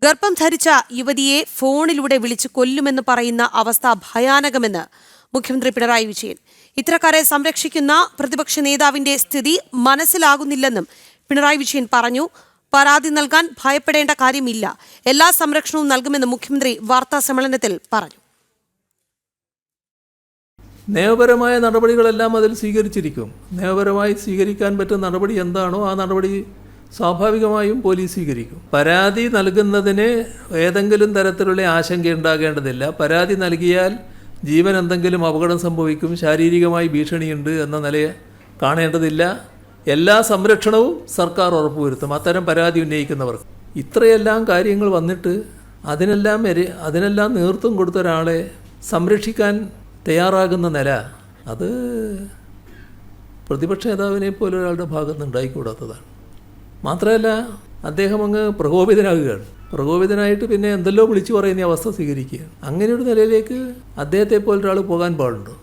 ഗർഭം ധരിച്ച യുവതിയെ ഫോണിലൂടെ വിളിച്ച് കൊല്ലുമെന്ന് പറയുന്ന അവസ്ഥ ഭയാനകമെന്ന് മുഖ്യമന്ത്രി പിണറായി വിജയൻ. ഇത്തരക്കാരെ സംരക്ഷിക്കുന്ന പ്രതിപക്ഷ നേതാവിന്റെ സ്ഥിതി മനസ്സിലാകുന്നില്ലെന്നും പിണറായി വിജയൻ പറഞ്ഞു. പരാതി നൽകാൻ ഭയപ്പെടേണ്ട കാര്യമില്ല, എല്ലാ സംരക്ഷണവും നൽകുമെന്ന് മുഖ്യമന്ത്രി വാർത്താ സമ്മേളനത്തിൽ പറഞ്ഞു. നിയമപരമായ നടപടികളെല്ലാം അതിൽ സ്വീകരിച്ചിരിക്കും. നിയമപരമായി സ്വീകരിക്കാൻ പറ്റുന്ന നടപടി എന്താണോ ആ നടപടി സ്വാഭാവികമായും പോലീസ് സ്വീകരിക്കും. പരാതി നൽകുന്നതിന് ഏതെങ്കിലും തരത്തിലുള്ള ആശങ്ക ഉണ്ടാകേണ്ടതില്ല. പരാതി നൽകിയാൽ ജീവൻ എന്തെങ്കിലും അപകടം സംഭവിക്കും, ശാരീരികമായി ഭീഷണിയുണ്ട് എന്ന നിലയെ കാണേണ്ടതില്ല. എല്ലാ സംരക്ഷണവും സർക്കാർ ഉറപ്പുവരുത്തും അത്തരം പരാതി ഉന്നയിക്കുന്നവർക്ക്. ഇത്രയെല്ലാം കാര്യങ്ങൾ വന്നിട്ട് അതിനെല്ലാം നേതൃത്വം കൊടുത്ത ഒരാളെ സംരക്ഷിക്കാൻ തയ്യാറാകുന്ന നില, അത് പ്രതിപക്ഷ നേതാവിനെ പോലെ ഒരാളുടെ ഭാഗത്ത് ഉണ്ടായിക്കൂടാത്തതാണ്. മാത്രമല്ല, അദ്ദേഹം അങ്ങ് പ്രകോപിതനാകുകയാണ്. പ്രകോപിതനായിട്ട് പിന്നെ എന്തെല്ലോ വിളിച്ചു പറയുന്ന അവസ്ഥ സ്വീകരിക്കുകയാണ്. അങ്ങനെ ഒരു നിലയിലേക്ക് അദ്ദേഹത്തെ പോലെ ഒരാൾ പോകാൻ പാടുണ്ടോ?